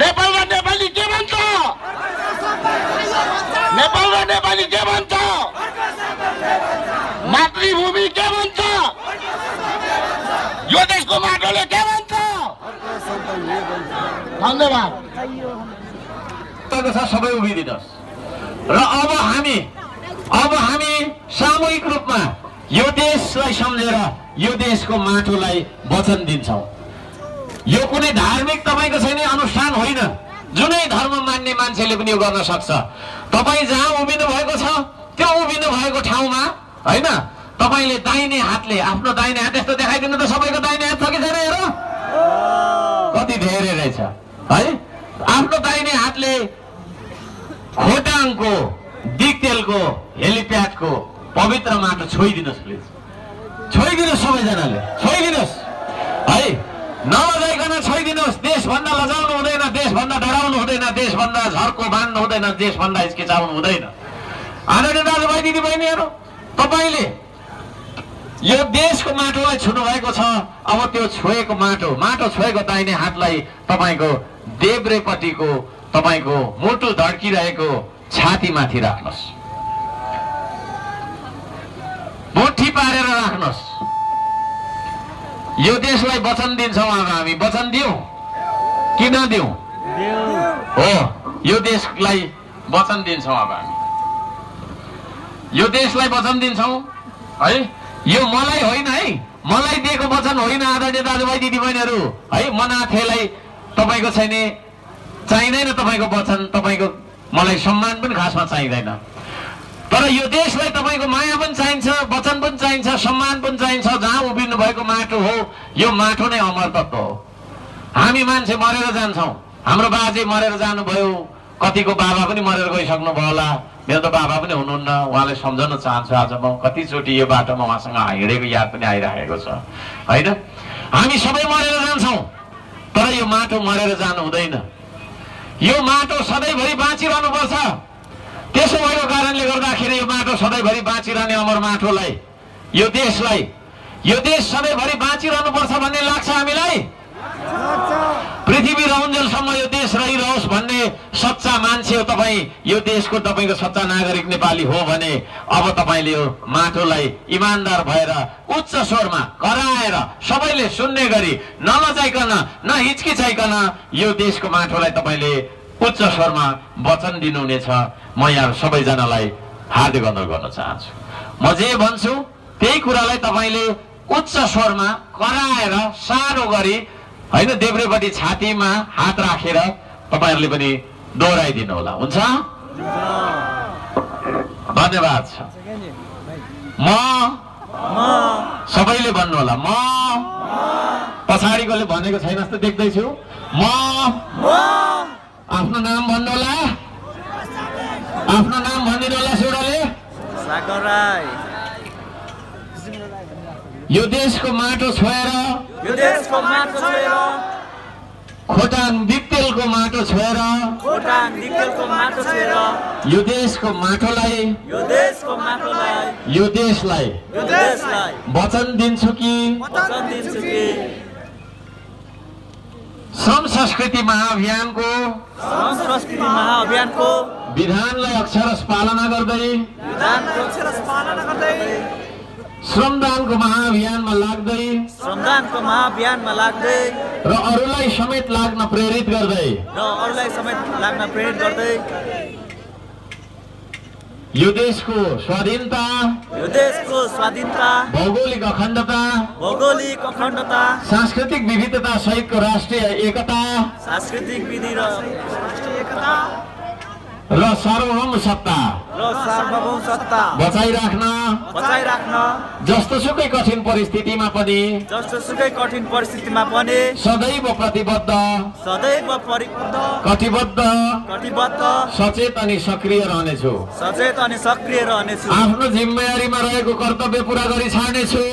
नेपाल र नेपाली के भन्छ? नेपाल र नेपाली के भन्छ? मातृभूमि के भन्छ? यो देशको माटोले के भन्छ? धन्यवाद। सबै उभिदिनुहोस् र अब हामी सामूहिक रूपमा यो देशलाई सम्झेर यो देशको माटोलाई वचन दिन्छौँ। यो कुनै धार्मिक तपाईको छैन अनुष्ठान होइन, जुनै धर्म मान्ने मान्छेले पनि यो गर्न सक्छ। तपाईँ जहाँ उभिनु भएको छ त्यो उभिनु भएको ठाउँमा होइन, तपाईँले दाहिने हातले आफ्नो दाहिने हात यस्तो देखाइदिनु त सबैको दाहिने हात छ कि छैन? हेर कति धेरै रहेछ है। आफ्नो दाहिने हातले खोटाङको दिक्तेलको हेलिप्याडको पवित्र माटो छोइदिनुहोस् प्लिज, छोइदिनुहोस् सबैजनाले, छोइदिनुहोस् है, नलजाइकन छोइदिनुहोस्। देशभन्दा लजाउनु हुँदैन, देशभन्दा डराउनु हुँदैन, देशभन्दा झर्को बाँध्नु हुँदैन, देशभन्दा हिचकिचाउनु हुँदैन। आदरणीय दाजुभाइ दिदीबहिनीहरू, तपाईँले यो देशको माटोलाई छुनु भएको छ। अब त्यो छोएको माटो छोएको दाहिने हातलाई तपाईँको देब्रेपट्टिको तपाईँको मुटु धड्किरहेको छातीमाथि राख्नुहोस्, मुठी पारेर राख्नुहोस्। यो देशलाई वचन दिन्छौँ। अब हामी वचन दिउँ कि नदिउँ? हो, यो देशलाई वचन दिन्छौँ। अब हामी यो देशलाई वचन दिन्छौँ है। यो मलाई होइन है, मलाई दिएको वचन होइन आदरणीय दाजुभाइ दिदीबहिनीहरू है। मनाथेलाई तपाईँको छैन, चाहिँदैन तपाईँको वचन, तपाईँको मलाई सम्मान पनि खासमा चाहिँदैन। तर यो देशलाई तपाईँको माया पनि चाहिन्छ, वचन पनि चाहिन्छ, सम्मान पनि चाहिन्छ। जहाँ उभिनु भएको माटो हो, यो माटो नै अमर तत्त्व हो। हामी मान्छे मरेर जान्छौँ, हाम्रो बाजे मरेर जानुभयो, कतिको बाबा पनि मरेर गइसक्नु भयो होला। मेरो त बाबा पनि हुनुहुन्न, उहाँलाई सम्झाउन चाहन्छु। आज म कतिचोटि यो बाटोमा उहाँसँग हिँडेको याद पनि आइरहेको छ होइन। हामी सबै मरेर जान्छौँ, तर यो माटो मरेर जानु हुँदैन। यो माटो सधैँभरि बाँचिरहनुपर्छ। त्यसो भएको कारणले गर्दाखेरि यो माटो सधैँभरि बाँचिरहने अमर माटोलाई, यो देशलाई, यो देश सधैँभरि बाँचिरहनुपर्छ भन्ने लाग्छ हामीलाई। पृथ्वी रहन्जेलसम्म यो देश रहिरहोस् भन्ने सच्चा मान्छे हो तपाईँ, यो देशको तपाईँको सच्चा नागरिक नेपाली हो भने अब तपाईँले यो माटोलाई इमान्दार भएर उच्च स्वरमा कराएर सबैले सुन्ने गरी नलजाइकन नहिचकिचाइकन यो देशको माटोलाई तपाईँले उच्च स्वरमा वचन दिनुहुनेछ। म यहाँ सबैजनालाई हार्दिक अनुरोध गर्न चाहन्छु। म जे भन्छु त्यही कुरालाई तपाईँले उच्च स्वरमा कराएर सानो गरी होइन, देब्रेपट्टि छातीमा हात राखेर तपाईँहरूले पनि दोहोऱ्याइदिनु होला। हुन्छ? धन्यवाद छ। म सबैले भन्नु होला। म पछाडिकोले भनेको छैन जस्तो देख्दैछु। म आफ्नो नाम भन्नु होला, आफ्नो नाम भनिदिनु होला। सुरले सागर राई। यो देशको माटो छोएर, यो देशको माटो छोएर, खोटाङ दिक्तेलको माटो छोएर, खोटाङ दिक्तेलको माटो छोएर, यो देशको माटोलाई, यो देशको माटोलाई, यो देशलाई वचन दिन्छु कि श्रम संस्कृति महाअभियानको विधानलाई अक्षरशः पालना गर्दै श्रमदानको महाअभियानमा लाग्दै र अरूलाई समेत लाग्न प्रेरित गर्दै यो देशको स्वाधीनता, भौगोलिक अखण्डता, सांस्कृतिक विविधता सहितको राष्ट्रिय एकता र सार्वभौम सत्ता बचाइराख्न जस्तोसुकै कठिन परिस्थितिमा पनि सदैव प्रतिबद्ध, कटिबद्ध, सचेत अनि सक्रिय रहनेछु। आफ्नो जिम्मेवारीमा रहेको कर्तव्य पूरा गरी छाड्नेछु।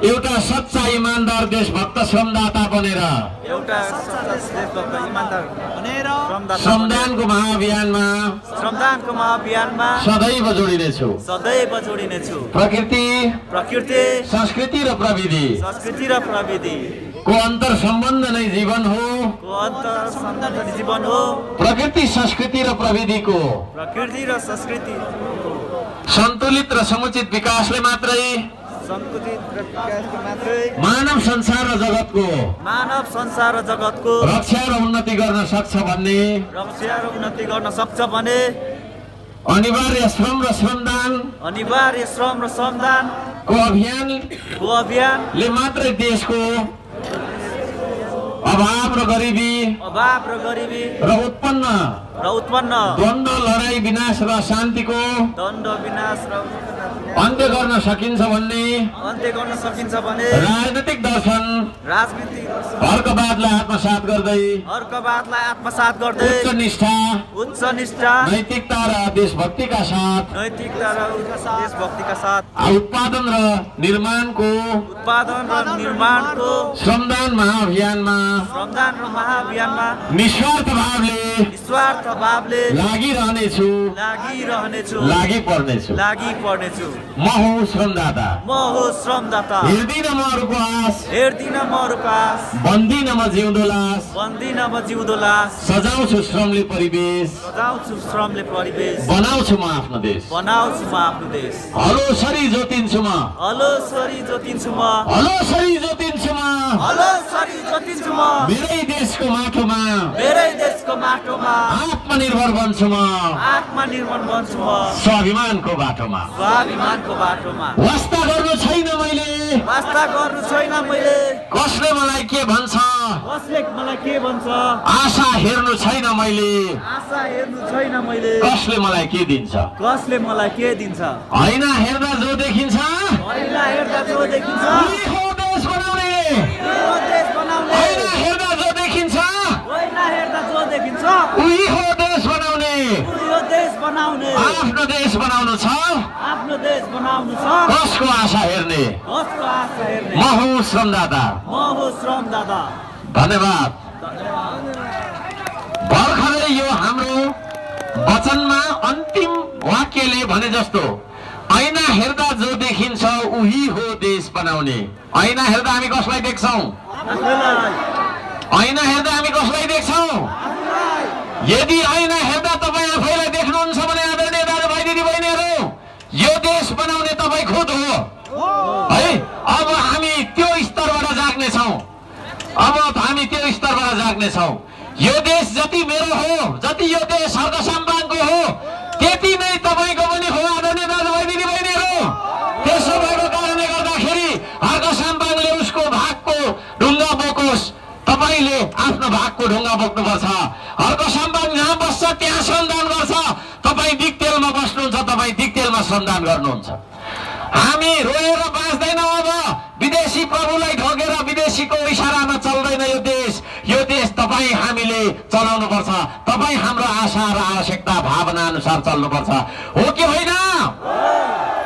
एउटा सच्चा इमान्दार देशभक्त श्रमदाता बनेर श्रमदानको महाअभियानमा सदैव जोडिनेछु। प्रकृति, संस्कृति र प्रविधि को अन्तर सम्बन्ध नै जीवन हो। को अन्तर सम्बन्ध नै जीवन हो। प्रकृति संस्कृति र प्रविधिको प्रकृति र संस्कृति सन्तुलित र समुचित विकासले मात्रै सङ्कुचित र विकासको मात्रै मानव संसार र जगतको मानव संसार र जगतको रक्षा र उन्नति गर्न सक्छ भन्ने रक्षा र उन्नति गर्न सक्छ भने अनिवार्य श्रम र श्रमदान अनिवार्य श्रम र श्रमदानको अभियानले मात्रै देशको अभाव र गरिबी र उत्पन्न द्वन्द्व लडाई विनाश र शान्तिको अन्त्य गर्न सकिन्छ भन्ने राजनीतिक दर्शन अर्कवादलाई आत्मसात गर्दै उच्च निष्ठा नैतिकता र देशभक्तिका साथ उत्पादन र निर्माणको श्रमदान महाअभियानमा निस्वार्थ भावले लागिपर्नेछु म हुँ श्रमदाता हेर्दिन म अरूको आस बन्दिन म जिउँदो लास सजाउँछु श्रमले परिवेश बनाउँछु म आफ्नो देश हलोसरी जोतिन्छु म मेरै देशको माटोमा आत्मनिर्भर बन्छु म स्वाभिमानको बाटोमा वास्ता गर्नु छैन मैले कसले मलाई के भन्छ आशा हेर्नु छैन मैले कसले मलाई के दिन्छ हैन हेर्दा जो देखिन्छ उही हो देश बनाउने हैन हेर्दा जो देखिन्छ उही हो देश बनाउने आफ्नो देश बनाउनु छ कसको आशा हेर्ने म हुँ श्रमदाता धन्यवाद। भर्खरै यो हाम्रो वचनमा अन्तिम वाक्यले भने जस्तो ऐना हेर्दा जो देखिन्छ उही हो देश बनाउने। ऐना हेर्दा हामी कसलाई देख्छौं? ऐना हेर्दा हामी कसलाई देख्छौं? यदि ऐना हेर्दा तपाईँ आफैलाई देख्नुहुन्छ भने आदरणीय दाजुभाइ दिदीबहिनीहरू यो देश बनाउने तपाईँ खुद हो है। अब हामी त्यो स्तरबाट जाग्नेछौँ। यो देश जति मेरो हो, जति यो देश हर्क साम्बाङको हो, त्यति नै तपाईँको पनि हो आदरणीय दाजुभाइ दिदीबहिनीहरू। त्यसो भएको कारणले गर्दाखेरि हर्क साम्बाङले उसको भागको ढुङ्गा बोकोस्, तपाईले आफ्नो भागको ढुङ्गा बोक्नुपर्छ। हर्क साम्बाङ जहाँ बस्छ त्यहाँ श्रमदान गर्छ। तपाईँ दिक्तेलमा बस्नुहुन्छ, तपाईँ दिक्तेलमा श्रमदान गर्नुहुन्छ। हामी रोएर बाँच्दैनौँ। अब विदेशी प्रभुलाई ढोगेर विदेशीको इशारामा चल्दैन यो देश। यो देश तपाईँ हामीले चलाउनु पर्छ। तपाईँ हाम्रो आशा र आवश्यकता भावना अनुसार चल्नुपर्छ, हो कि होइन?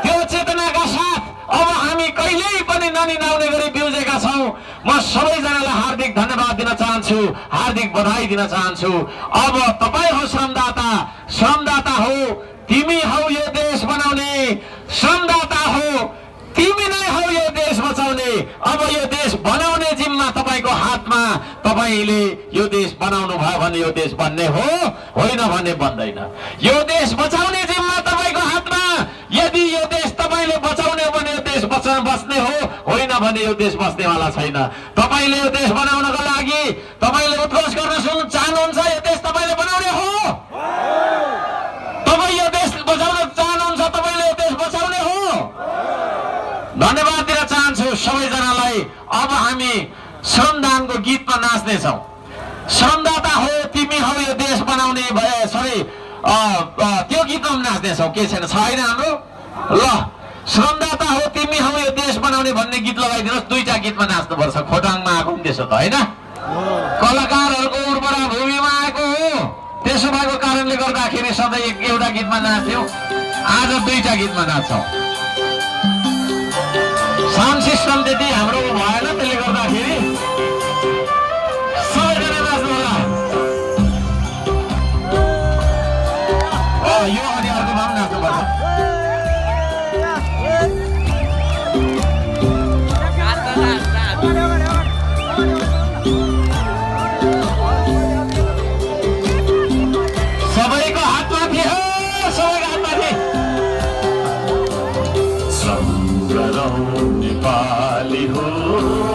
त्यो चेतनाका साथ अब हामी कहिल्यै पनि ननिनाउने गरी बिउजेका छौँ। म सबैजनालाई हार्दिक धन्यवाद दिन चाहन्छु, हार्दिक बधाई दिन चाहन्छु। अब तपाईँ हो श्रमदाता हो, तिमी हौ यो देश बनाउने। श्रमदाता हो, तिमी नै हौ यो देश बचाउने। अब यो देश बनाउने जिम्मा तपाईको हातमा। तपाईले यो देश बनाउनु भयो भने यो देश बन्ने हो, होइन भने बन्दैन। यो देश बचाउने जिम्मा तपाईको हातमा। यदि यो देश तपाईले बचाउने हो भने यो देश बस्ने हो, होइन भने यो देश बस्नेवाला छैन। तपाईले यो देश बनाउनको लागि तपाईले उत्कोच गर्न चाहनुहुन्छ, यो देश तपाईले बनाउने हो। तपाईँ यो देश बचाउन चाहनुहुन्छ, तपाईले यो देश बचाउने हो। धन्यवाद दिन चाहन्छु सबैजनालाई। अब हामी श्रमदानको गीतमा नाच्नेछौँ। श्रमदाता हो, तिमी हौ यो देश बनाउने भए त्यो गीतमा नाच्नेछौँ। के छैन, छैन हाम्रो? ल, श्रमदाता हो, तिमी हौ यो देश बनाउने भन्ने गीत लगाइदिनुहोस्। दुईटा गीतमा नाच्नुपर्छ। खोटाङमा आएको पनि त्यसो त होइन, कलाकारहरूको उर्वरा भूमिमा आएको हो। त्यसो भएको कारणले गर्दाखेरि सधैँ एउटा गीतमा नाच्थ्यौँ, आज दुईटा गीतमा नाच्छौँ। साउन्ड सिस्टम त्यति हाम्रो भएन, त्यसले गर्दाखेरि सबैजना नाच्नु होला। यो अनि अर्कोमा पनि नाच्नुपर्छ। नेपाली हो